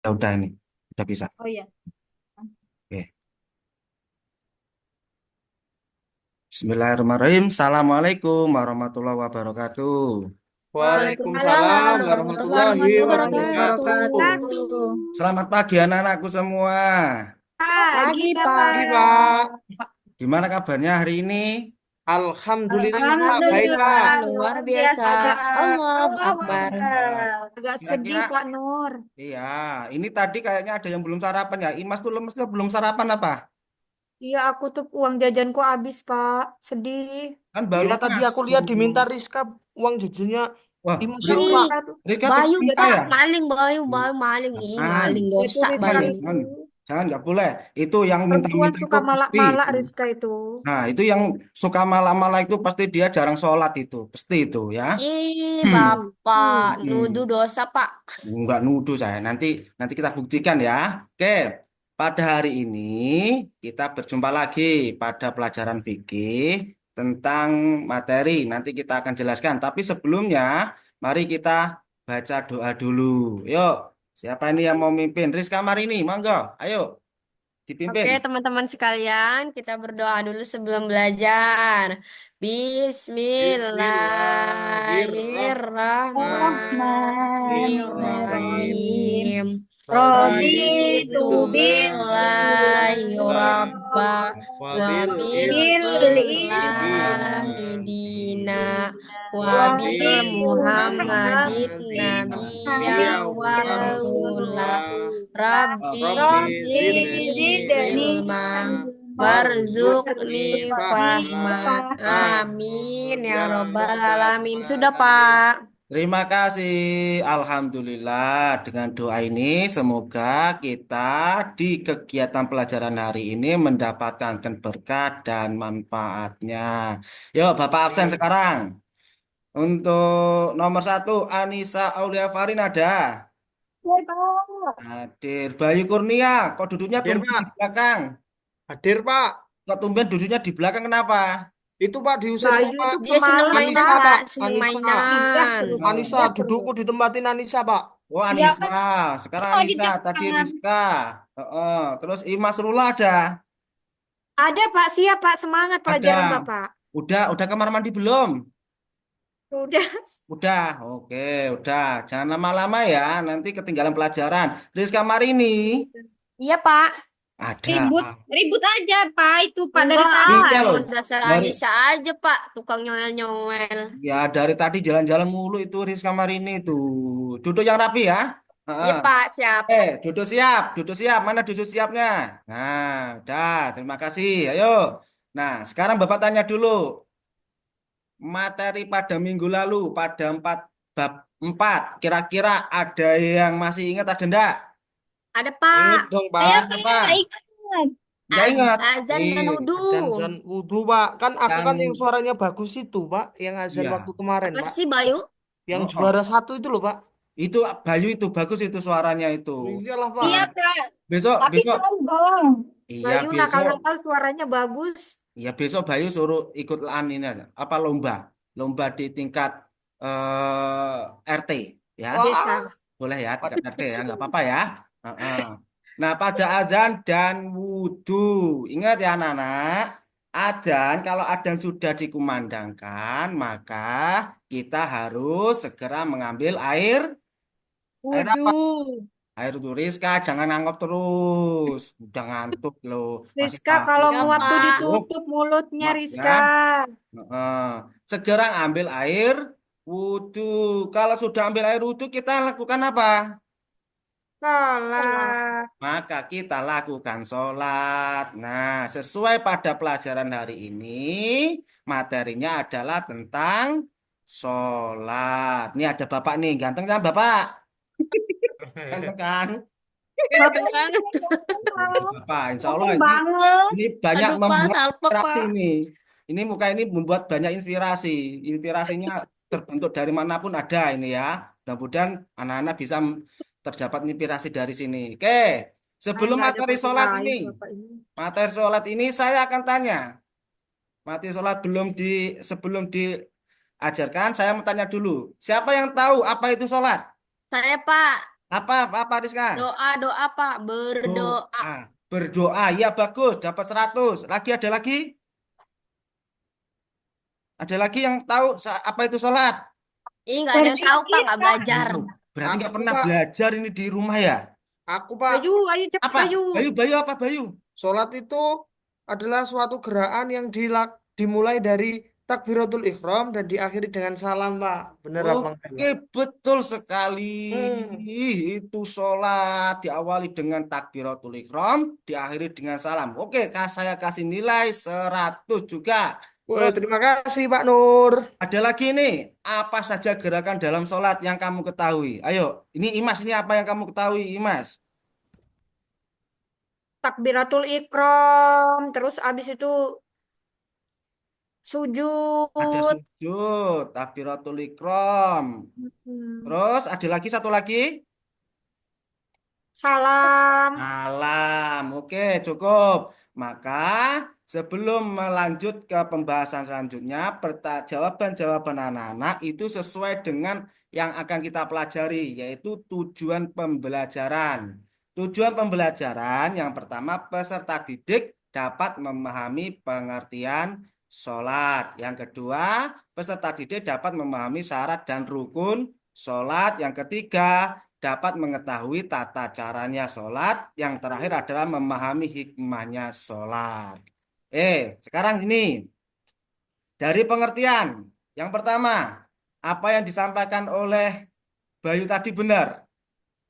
Ya udah ini, udah bisa. Oh iya. Oke. Bismillahirrahmanirrahim. Assalamualaikum warahmatullahi wabarakatuh. Waalaikumsalam Waalaikumsalam warahmatullahi warahmatullahi wabarakatuh. wabarakatuh. Selamat pagi anak-anakku semua. Pagi, Pagi, Pak. Pak. Gimana kabarnya hari ini? Alhamdulillah, Pak. Baik, Alhamdulillah, Pak. luar Luar biasa. biasa. Allahu Allahu Akbar. Eh, Akbar. Agak sedih, Kira-kira, Pak Nur. iya, ini tadi kayaknya ada yang belum sarapan ya. Imas tuh lemesnya belum sarapan apa? Iya, aku tuh uang jajanku habis, Pak. Sedih. Kan baru Iya, tadi aku lihat diminta masuk. Rizka uang jajannya Wah, Imas Iya, tuh, Ih, Pak. Rizka tuh. Rika Bayu tercinta beta ya? maling, Bayu maling. Ih, Jangan, maling Itu dosa Rizka jangan, Bayu. itu. jangan, jangan nggak boleh. Itu yang Perempuan minta-minta itu suka pasti malak-malak itu. Rizka itu. Nah, itu yang suka malam-malam itu pasti dia jarang sholat itu, pasti itu ya. Ih, Hmm. Bapak nuduh Hmm. dosa, Pak. Enggak nuduh saya. Nanti nanti kita buktikan ya. Oke. Pada hari ini kita berjumpa lagi pada pelajaran fikih tentang materi. Nanti kita akan jelaskan. Tapi sebelumnya, mari kita baca doa dulu. Yuk, siapa ini yang mau mimpin? Rizka Marini, monggo. Ayo, dipimpin. Oke, teman-teman sekalian, kita berdoa dulu sebelum belajar. Bismillahirrahmanirrahim. Rahmanirrahim. Bismillahirrahmanirrahim. Raditu Raditu billahi billahi rabba wa Wabil bil Islami Islam dina wa wa bil Wabil Muhammadin Muhammadin nabiyya Nabiya wa wa rasula Rasulah. Rabbi Rabbi zidni zidni ilma warzuqni warzuqni fahma. fahma amin ya Ya robbal Rabbal alamin. Sudah, Alamin. Pak. Terima kasih. Alhamdulillah dengan doa ini semoga kita di kegiatan pelajaran hari ini mendapatkan berkah dan manfaatnya. Yuk Bapak absen Amin. sekarang. Untuk nomor satu Anissa Aulia Farin ada. Iya, Pak. Hadir. Bayu Kurnia. Kok duduknya Hadir, tumben di Pak. belakang? Hadir, Pak. Kok tumben duduknya di belakang kenapa? Itu, Pak, diusir Bayu sama itu Dia seneng pemalu, Anissa, mainan, Pak. Pak. Pak. Seneng Anissa. Ngegas mainan. terus, Anissa, ngegas dudukku terus. ditempatin Anissa, Pak. Oh Iya, Anissa. Pak. Sekarang Oh, di Anissa. Tadi depan. Rizka. Terus Imas Rula ada. Ada, Pak. Siap, Pak. Semangat Ada. pelajaran Bapak. Udah kamar mandi belum? Udah. Udah, oke, udah. Jangan lama-lama ya, nanti ketinggalan pelajaran. Rizka Marini, Iya, Pak. ada. Ribut, ribut aja, Pak. Itu, Pak, dari Enggak, tadi. Iya loh, emang dasar dari Anissa aja, Pak. Tukang nyowel-nyowel. ya dari tadi jalan-jalan mulu itu Rizka Marini tuh. Duduk yang rapi ya. Heeh. Iya, Pak. Siap. Duduk siap, duduk siap. Mana duduk siapnya? Nah, udah. Terima kasih. Ayo. Nah, sekarang Bapak tanya dulu. Materi pada minggu lalu pada bab 4 kira-kira ada yang masih ingat ada enggak? Ada, Ingat Pak. dong, Saya, Pak. Apa? Pak, ikut. Enggak ingat. Azan dan Ih, wudhu. Dan zon wudhu, Pak. Kan aku kan yang yang suaranya bagus itu, Pak. Yang azan waktu ya. kemarin, Pak. Makasih, Bayu. Yang Oh, oh. juara satu itu loh, Pak. Itu Bayu itu bagus itu suaranya itu. Iyalah, Pak. Iya, Nah, Pak. besok Tapi besok sombong. iya Bayu besok nakal-nakal suaranya bagus. besok Bayu suruh ikut ini aja. Apa lomba? Lomba di tingkat RT ya. Wah, Desa. Boleh ya tingkat waduh. RT ya, nggak apa-apa ya. Heeh. Nah, pada azan dan wudhu. Ingat ya anak-anak, adzan kalau adzan sudah dikumandangkan, maka kita harus segera mengambil air apa? Wudu. Air wudhu. Rizka, jangan nganggap terus. Udah ngantuk loh, masih Rizka takut. kalau Ya, nguap tuh Pak. ditutup mulutnya, Mak ya. Rizka. Heeh. Segera ambil air wudhu. Kalau sudah ambil air wudhu, kita lakukan apa? Sholat. Maka kita lakukan sholat. Nah, sesuai pada pelajaran hari ini, materinya adalah tentang sholat. Ini ada Bapak nih, ganteng kan Bapak? Ganteng kan? Ganteng banget. Bapak, insya Allah Ganteng ini, banget. ini banyak Aduh, Pak. membuat Salpok, interaksi Pak. ini. Ini muka ini membuat banyak inspirasi. Inspirasinya terbentuk dari manapun ada ini ya. Mudah-mudahan anak-anak bisa terdapat inspirasi dari sini. Oke, Saya sebelum nggak ada materi pakai sholat kayu, ini, Bapak ini. saya akan tanya. Materi sholat sebelum diajarkan, saya mau tanya dulu. Siapa yang tahu apa itu sholat? Saya, Pak. Apa Rizka? Doa Pak, berdoa. Doa. Berdoa. Ya bagus, dapat 100. Lagi ada lagi? Ada lagi yang tahu apa itu sholat? Ih, nggak ada yang tahu Pak, Berzikir, nggak Pak. belajar. Tahu. Berarti nggak Aku pernah Pak, belajar ini di rumah ya? aku Pak. Bayu, ayo cepet Apa? Bayu. Bayu apa Bayu? Sholat itu adalah suatu gerakan yang dimulai dari takbiratul ikhram dan diakhiri dengan salam, Pak. Bener apa enggak, Oke, Pak? betul sekali. Hmm. Itu sholat diawali dengan takbiratul ihram, diakhiri dengan salam. Oke, saya kasih nilai 100 juga. Wah, Terus terima kasih Pak Nur. ada lagi nih, apa saja gerakan dalam sholat yang kamu ketahui? Ayo, ini Imas, ini apa yang kamu ketahui, Imas? Takbiratul ikram. Terus abis itu Ada sujud. sujud, takbiratul ihram. Hmm. Terus ada lagi satu lagi. Salam. Alam, oke cukup. Maka sebelum melanjut ke pembahasan selanjutnya, jawaban-jawaban anak-anak itu sesuai dengan yang akan kita pelajari, yaitu tujuan pembelajaran. Tujuan pembelajaran yang pertama, peserta didik dapat memahami pengertian sholat. Yang kedua, peserta didik dapat memahami syarat dan rukun sholat. Yang ketiga, dapat mengetahui tata caranya sholat. Yang terakhir adalah memahami hikmahnya sholat. Sekarang ini dari pengertian. Yang pertama, apa yang disampaikan oleh Bayu tadi benar,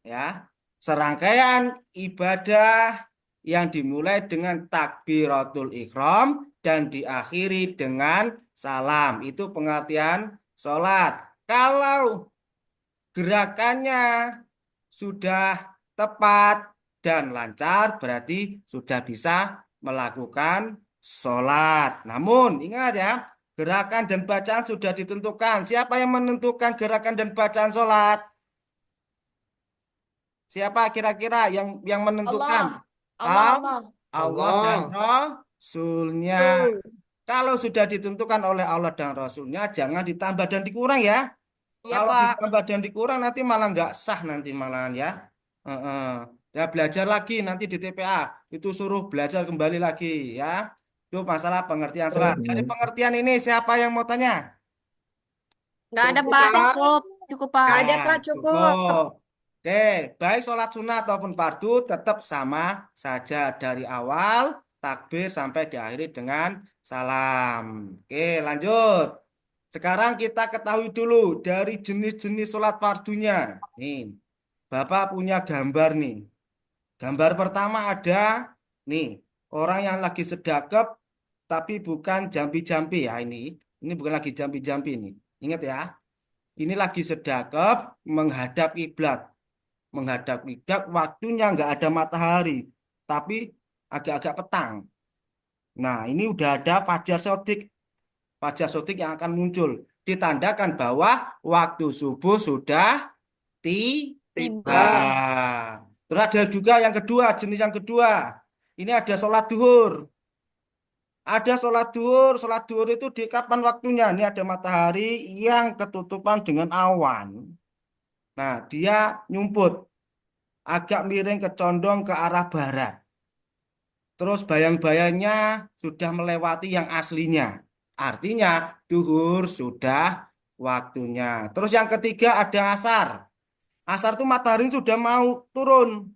ya. Serangkaian ibadah yang dimulai dengan takbiratul ihram dan diakhiri dengan salam. Itu pengertian sholat. Kalau gerakannya sudah tepat dan lancar, berarti sudah bisa melakukan sholat. Namun ingat ya, gerakan dan bacaan sudah ditentukan. Siapa yang menentukan gerakan dan bacaan sholat? Siapa kira-kira yang menentukan? Allah, Allah, Al- Allah. Allah dan Allah. Rasulnya. Sul. Kalau sudah ditentukan oleh Allah dan Rasulnya, jangan ditambah dan dikurang ya. Iya Kalau Pak. ditambah dan dikurang nanti malah nggak sah nanti malahan ya. Heeh. Ya belajar lagi nanti di TPA itu suruh belajar kembali lagi ya. Itu masalah pengertian sholat. Dari pengertian ini siapa yang mau tanya? Nggak ada Cukup, Pak, Pak. cukup, cukup Gak Pak. ada Nah, Pak, cukup. cukup. Oke, baik sholat sunnah ataupun fardu tetap sama saja dari awal takbir sampai diakhiri dengan salam. Oke, lanjut. Sekarang kita ketahui dulu dari jenis-jenis sholat fardunya. Nih, Bapak punya gambar nih. Gambar pertama ada nih orang yang lagi sedekap tapi bukan jampi-jampi ya ini. Ini bukan lagi jampi-jampi nih. Ingat ya, ini lagi sedekap menghadap kiblat. Menghadap kiblat waktunya nggak ada matahari, tapi agak-agak petang. Nah, ini udah ada fajar sodik. Fajar sodik yang akan muncul. Ditandakan bahwa waktu subuh sudah tiba. Tiba. Terus ada juga yang kedua, jenis yang kedua. Ini ada sholat duhur. Ada sholat duhur itu di kapan waktunya? Ini ada matahari yang ketutupan dengan awan. Nah, dia nyumput, agak miring ke condong ke arah barat. Terus bayang-bayangnya sudah melewati yang aslinya. Artinya duhur sudah waktunya. Terus yang ketiga ada asar. Asar itu matahari sudah mau turun.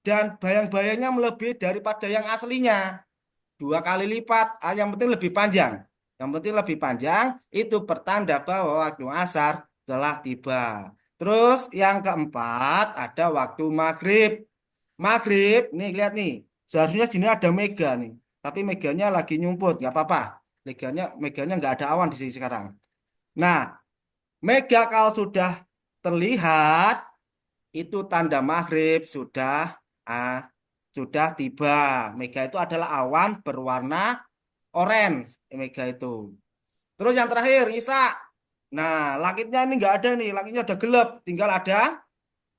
Dan bayang-bayangnya melebihi daripada yang aslinya. 2 kali lipat, yang penting lebih panjang. Yang penting lebih panjang, itu pertanda bahwa waktu asar telah tiba. Terus yang keempat ada waktu maghrib. Maghrib, nih lihat nih. Seharusnya sini ada mega nih. Tapi meganya lagi nyumput, nggak apa-apa. Meganya nggak ada awan di sini sekarang. Nah, mega kalau sudah terlihat, itu tanda maghrib ah, sudah tiba. Mega itu adalah awan berwarna orange. Mega itu. Terus yang terakhir, Isa. Nah, langitnya ini nggak ada nih. Langitnya udah gelap. Tinggal ada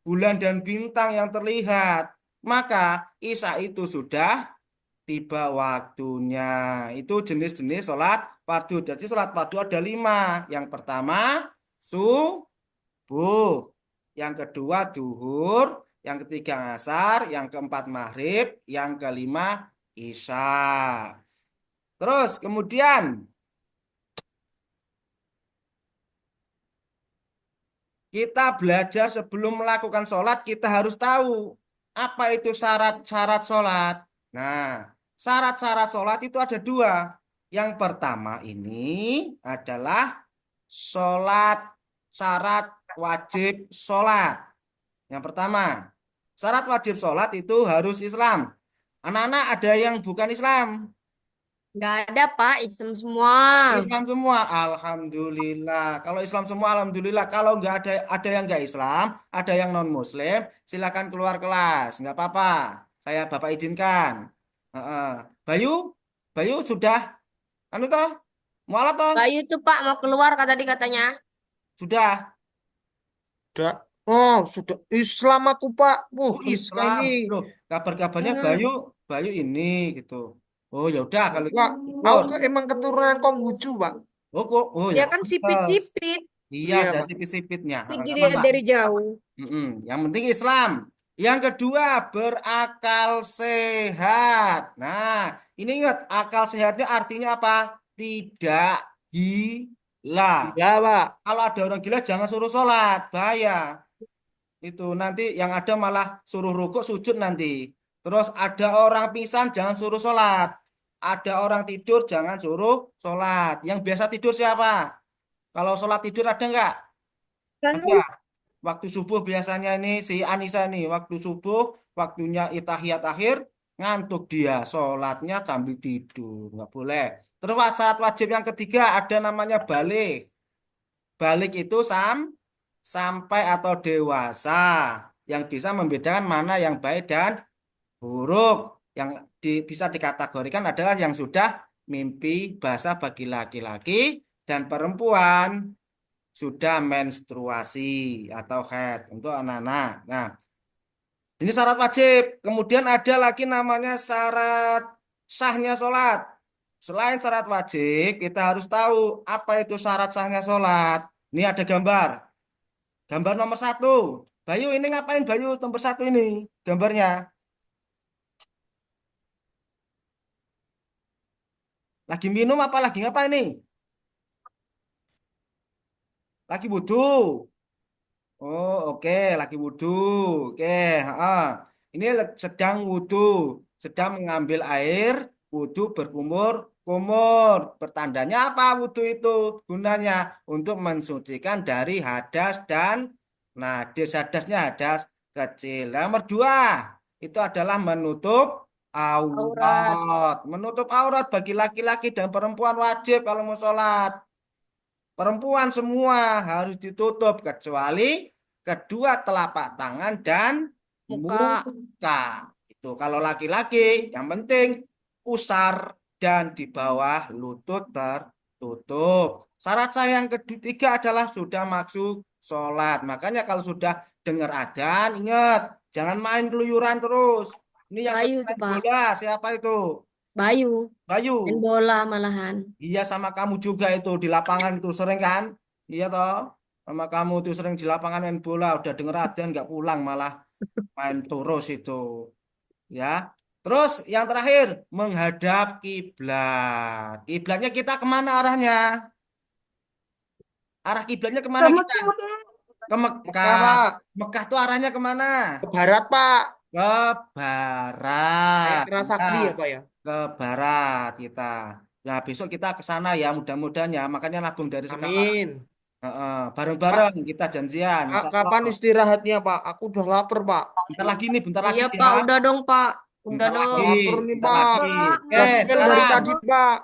bulan dan bintang yang terlihat. Maka Isa itu sudah tiba waktunya. Itu jenis-jenis sholat fardu. Jadi sholat fardu ada 5. Yang pertama, subuh. yang kedua duhur, yang ketiga asar, yang keempat maghrib, yang kelima isya. Terus kemudian kita belajar sebelum melakukan sholat, kita harus tahu apa itu syarat-syarat sholat. Nah, syarat-syarat sholat itu ada dua. Yang pertama ini adalah sholat, syarat wajib sholat. Yang pertama, syarat wajib sholat itu harus Islam. Anak-anak ada yang bukan Islam. Nggak ada, Pak. Islam semua. Islam semua, alhamdulillah. Kalau Islam semua, alhamdulillah. Kalau nggak ada yang nggak Islam, ada yang non Muslim, silakan keluar kelas, nggak apa-apa. Saya Bapak izinkan. Heeh. Bayu, Bayu sudah, anu toh, mualaf toh, Bayu tuh, Pak, mau keluar tadi katanya. sudah. Udah. Oh, sudah Islam aku, Pak. Oh Suka Islam, ini. loh, kabar-kabarnya Hmm. Bayu, Bayu ini gitu. Oh ya udah kalau Pak, gitu. aku emang keturunan Konghucu, Pak. Oh kok, oh ya Dia kan pantes. sipit-sipit. Iya Iya, ada Pak. sipit-sipitnya. Tapi Nggak dilihat apa-apa. dari jauh. Yang penting Islam. Yang kedua, berakal sehat. Nah, ini ingat, akal sehatnya artinya apa? Tidak gila. Iya, Pak. Kalau ada orang gila, jangan suruh sholat. Bahaya. Itu nanti yang ada malah suruh rukuk, sujud nanti. Terus ada orang pingsan, jangan suruh sholat. Ada orang tidur, jangan suruh sholat. Yang biasa tidur siapa? Kalau sholat tidur ada nggak? Ada. Waktu subuh biasanya ini si Anissa nih, waktu subuh, waktunya tahiyat akhir, ngantuk dia, sholatnya sambil tidur, nggak boleh. Terus syarat wajib yang ketiga ada namanya balik. Balik itu sampai atau dewasa, yang bisa membedakan mana yang baik dan buruk. Yang bisa dikategorikan adalah yang sudah mimpi basah bagi laki-laki dan perempuan sudah menstruasi atau haid untuk anak-anak. Nah, ini syarat wajib. Kemudian ada lagi namanya syarat sahnya sholat. Selain syarat wajib, kita harus tahu apa itu syarat sahnya sholat. Ini ada gambar. Gambar nomor satu. Bayu ini ngapain Bayu nomor satu ini gambarnya? Lagi minum apa lagi ngapa ini? Lagi wudhu. Oh, oke, lagi wudhu. Oke, heeh. Ini sedang wudhu, sedang mengambil air, wudhu berkumur-kumur. Pertandanya apa wudhu itu? Gunanya untuk mensucikan dari hadas dan hadasnya hadas kecil. Nomor dua, itu adalah menutup Aurat. aurat. Menutup aurat bagi laki-laki dan perempuan wajib kalau mau sholat. Perempuan semua harus ditutup kecuali kedua telapak tangan dan Muka. muka. Itu kalau laki-laki yang penting pusar dan di bawah lutut tertutup. Syarat saya yang ketiga adalah sudah masuk sholat. Makanya kalau sudah dengar adzan, ingat jangan main keluyuran terus. Ini yang sering Bayu tuh, main Pak. bola, siapa itu? Bayu. Main Bayu. bola malahan. Iya sama kamu juga itu di lapangan itu sering kan? Iya toh. Sama kamu itu sering di lapangan main bola, udah denger adzan nggak pulang malah main terus itu. Ya. Terus yang terakhir menghadap kiblat. Kiblatnya kita kemana arahnya? Arah kiblatnya kemana kita? Ke Mekah, Mekah. Pak. Mekah tuh arahnya kemana? Ke barat, Pak. Ke Kayak barat. Kerasakti Nah, ya, Pak ya? ke barat kita. Nah, besok kita ke sana ya, mudah-mudahan ya. Makanya nabung dari sekarang. Amin. Heeh, Pak, bareng-bareng kita janjian, insya Allah. kapan istirahatnya, Pak? Aku udah lapar, Pak. Bentar lagi nih, bentar Iya, lagi ya. Pak. Udah dong, Pak. Udah Bentar Udah lagi, dong. lapar nih, bentar Pak. lagi. Pak, Oke, Udah mau spell dari sekarang. tadi, Pak.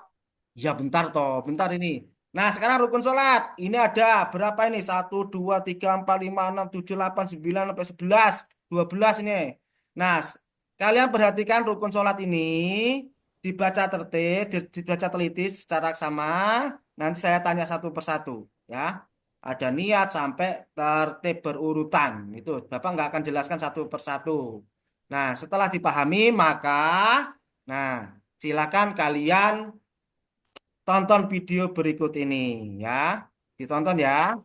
Ya bentar toh, bentar ini. Nah, sekarang rukun sholat. Ini ada berapa ini? Satu, dua, tiga, empat, lima, enam, tujuh, delapan, sembilan, sampai 11, 12 ini. Nah, kalian perhatikan rukun sholat ini. Dibaca tertib, dibaca teliti secara sama. Nanti saya tanya satu persatu. Ya. Ada niat sampai tertib berurutan. Itu Bapak nggak akan jelaskan satu persatu. Nah, setelah dipahami, maka nah, silakan kalian tonton video berikut ini ya. Ditonton ya.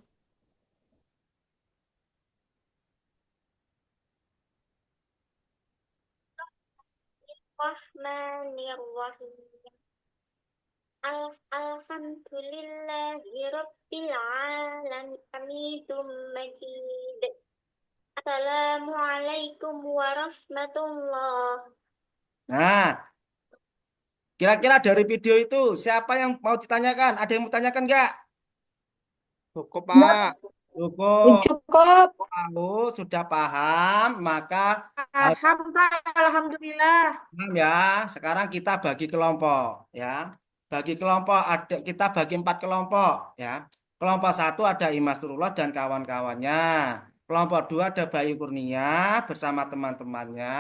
Bismillahirrahmanirrahim. Alhamdulillahi Rabbil alamin. Majid. Assalamualaikum warahmatullahi. Nah, kira-kira dari video itu siapa yang mau ditanyakan? Ada yang mau tanyakan nggak? Cukup, Pak. Cukup. Cukup. Tahu, sudah paham, maka harus Paham, Pak. Alhamdulillah. paham ya. Sekarang kita bagi kelompok ya. Bagi kelompok ada kita bagi 4 kelompok ya. Kelompok 1 ada Imas Surullah dan kawan-kawannya. Kelompok 2 ada Bayu Kurnia bersama teman-temannya.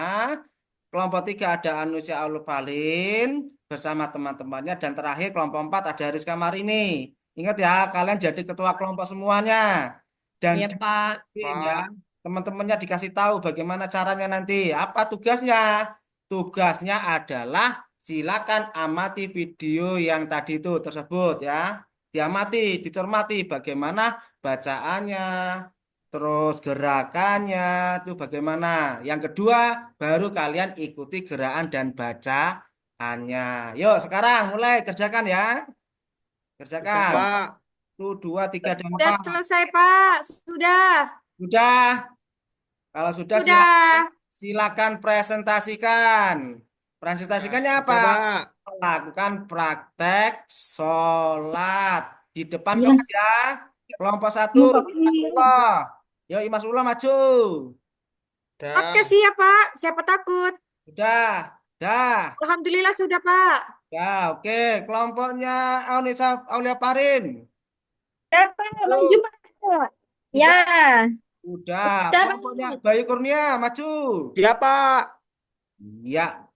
Kelompok 3 ada Anusia Aulufalin bersama teman-temannya. Dan terakhir kelompok 4 ada Rizka Marini. Ingat ya, kalian jadi ketua kelompok semuanya. Dan Iya, Pak. ya, Pak. teman-temannya dikasih tahu bagaimana caranya nanti. Apa tugasnya? Tugasnya adalah silakan amati video yang tadi itu tersebut ya. Diamati, dicermati bagaimana bacaannya, terus gerakannya itu bagaimana. Yang kedua, baru kalian ikuti gerakan dan bacaannya. Yuk, sekarang mulai kerjakan ya. Sudah, Kerjakan. Pak. 1, 2, 3, dan Sudah 4. selesai, Pak. Sudah. Sudah. Kalau sudah Sudah. silakan presentasikan. Presentasikannya apa? Sudah, Pak. Lakukan praktek sholat di depan Iya. kelas ya. Kelompok 1, Imasullah. Yo, Imasullah maju. Oke, Dah. siap, Pak. Siapa takut? Sudah, dah, Alhamdulillah sudah, Pak. dah. Oke, kelompoknya Aunisa Aulia Parin. Dapat, maju, Maju. Pak. Ya. Ya. Udah, Dapat. kelompoknya Bayu Kurnia maju. Ya, Pak. Ya,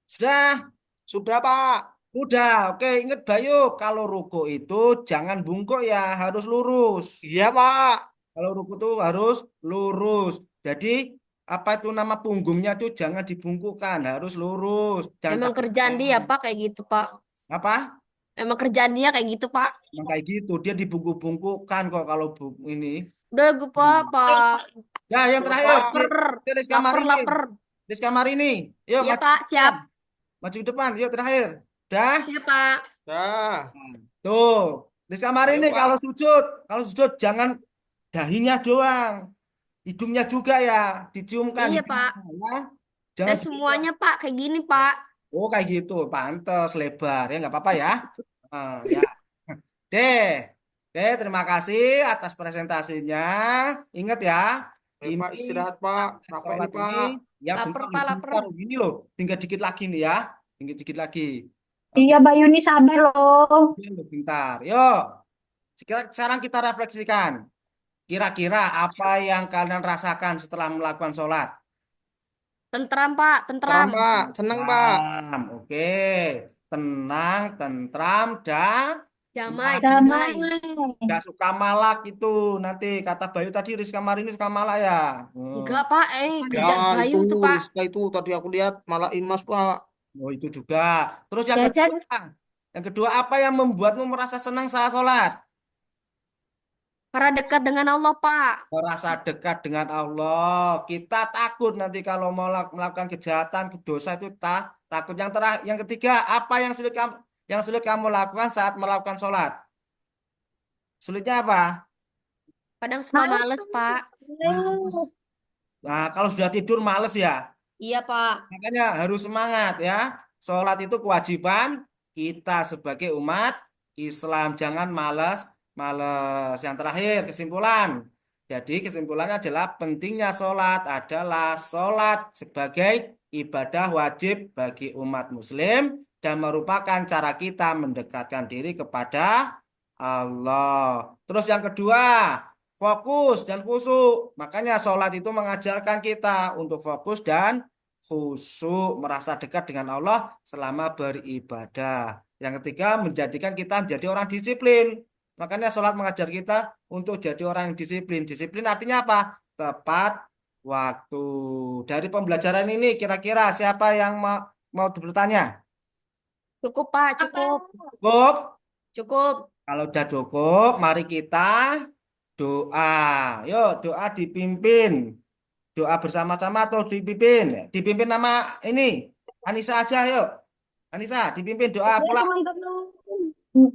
sudah. Sudah, Pak. Udah, oke, inget Bayu, kalau ruko itu jangan bungkuk ya, harus lurus. Iya, Pak. Kalau ruko itu harus lurus. Jadi, apa itu nama punggungnya tuh jangan dibungkukkan, harus lurus. Dan Emang kerjaan dia, Pak, kayak gitu, Pak. apa? Emang kerjaan dia kayak gitu, Pak. Yang kayak gitu, dia dibungkuk-bungkukkan kok kalau ini. Udah, gue, Pak, Pak. Ya, yang Sudah, terakhir, Pak. Lapar. di Rizka Lapar, Marini. lapar. Rizka Marini, yuk Iya, maju Pak, ke depan. siap. Maju ke depan, yuk terakhir. Dah? Siap, Pak. Dah. Tuh, Rizka Marini Ayo, Pak. kalau sujud jangan dahinya doang. Hidungnya juga ya, diciumkan Iya, Pak. hidungnya ya. Saya Jangan semuanya, Pak, kayak gini, Pak. oh kayak gitu, pantes lebar ya nggak apa-apa ya. Ya. Deh, terima kasih atas presentasinya. Ingat ya, Ayo, Pak, ini istirahat, Pak. Capek sholat nih, ini Pak. ya Lapar, bentar, Pak, lapar. bentar gini loh, tinggal dikit lagi nih ya, tinggal dikit lagi. Oke, Iya, Mbak Yuni sabar loh. bentar. Yuk, sekarang kita refleksikan. Kira-kira apa yang kalian rasakan setelah melakukan sholat? Tentram, Pak, Tenang, tentram. Pak. Seneng, Pak. Oke. Tenang, tentram, dan Damai, Damai. damai. gak suka malak itu. Nanti kata Bayu tadi Rizka Marini suka malak ya. Enggak, Pak. Ya, Kerjaan Bayu itu. itu, Pak. Rizka itu tadi aku lihat malah Imas, Pak. Oh itu juga. Terus yang Jajan. kedua, apa yang membuatmu merasa senang saat sholat? Karena dekat dengan Allah, Pak. Merasa dekat dengan Allah. Kita takut nanti kalau mau melakukan kejahatan, dosa itu takut. Yang terakhir, yang ketiga, apa yang sulit kamu lakukan saat melakukan sholat? Sulitnya apa? Kadang suka males, Pak. Males. Nah, kalau sudah tidur males ya. Iya, Pak. Makanya harus semangat ya. Sholat itu kewajiban kita sebagai umat Islam. Jangan malas, males. Yang terakhir, kesimpulan. Jadi kesimpulannya adalah pentingnya sholat sebagai ibadah wajib bagi umat Muslim dan merupakan cara kita mendekatkan diri kepada Allah. Terus yang kedua, fokus dan khusyuk. Makanya sholat itu mengajarkan kita untuk fokus dan khusyuk, merasa dekat dengan Allah selama beribadah. Yang ketiga, menjadikan kita menjadi orang disiplin. Makanya sholat mengajar kita untuk jadi orang yang disiplin. Disiplin artinya apa? Tepat waktu. Dari pembelajaran ini, kira-kira siapa yang mau bertanya? Cukup, Pak. Cukup. Cukup? Cukup. Kalau udah cukup, mari kita doa. Yuk, doa dipimpin. Doa bersama-sama atau dipimpin? Dipimpin nama ini. Anissa aja, yuk. Anissa, dipimpin doa Ya, pula. teman-teman.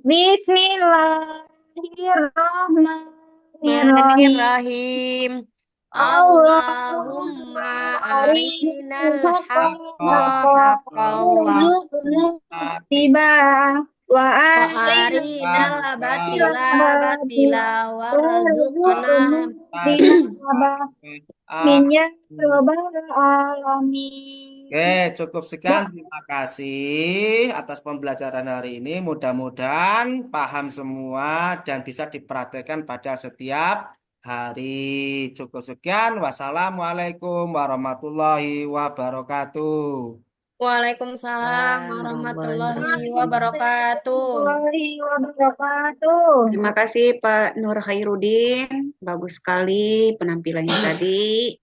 Bismillahirrahmanirrahim. Bismillahirrahmanirrahim. Allahumma Allahumma arinal arinal haqqa haqqa haqqan warzuqna ittiba'ah wa wa arinal arinal batila batila batila warzuqna warzuqna ijtinabah min ya rabbal alamin. Oke, cukup sekian. Terima kasih atas pembelajaran hari ini. Mudah-mudahan paham semua dan bisa dipraktekkan pada setiap hari. Cukup sekian. Wassalamualaikum warahmatullahi wabarakatuh. Waalaikumsalam warahmatullahi wabarakatuh. Warahmatullahi wabarakatuh. Terima kasih Pak Nur Khairuddin. Bagus sekali penampilannya tadi.